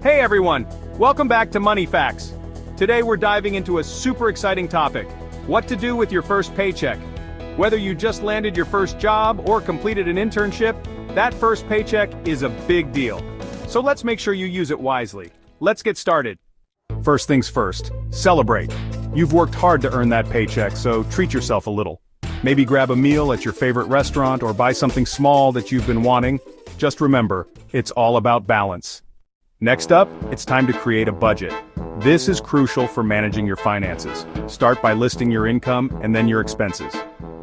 Hey everyone, welcome back to Money Facts. Today we're diving into a super exciting topic, what to do with your first paycheck. Whether you just landed your first job or completed an internship, that first paycheck is a big deal. So let's make sure you use it wisely. Let's get started. First things first, celebrate. You've worked hard to earn that paycheck, so treat yourself a little. Maybe grab a meal at your favorite restaurant or buy something small that you've been wanting. Just remember, it's all about balance. Next up, it's time to create a budget. This is crucial for managing your finances. Start by listing your income and then your expenses.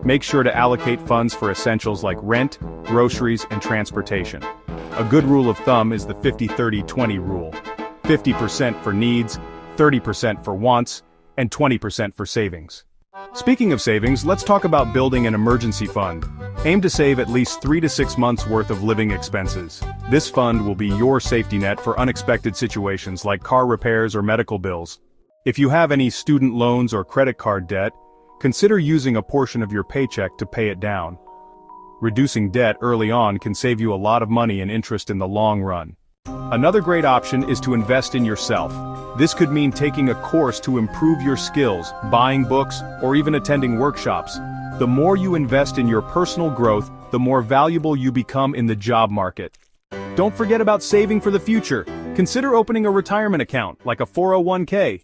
Make sure to allocate funds for essentials like rent, groceries, and transportation. A good rule of thumb is the 50-30-20 rule. 50% for needs, 30% for wants, and 20% for savings. Speaking of savings, let's talk about building an emergency fund. Aim to save at least 3 to 6 months worth of living expenses. This fund will be your safety net for unexpected situations like car repairs or medical bills. If you have any student loans or credit card debt, consider using a portion of your paycheck to pay it down. Reducing debt early on can save you a lot of money and interest in the long run. Another great option is to invest in yourself. This could mean taking a course to improve your skills, buying books, or even attending workshops. The more you invest in your personal growth, the more valuable you become in the job market. Don't forget about saving for the future. Consider opening a retirement account, like a 401k.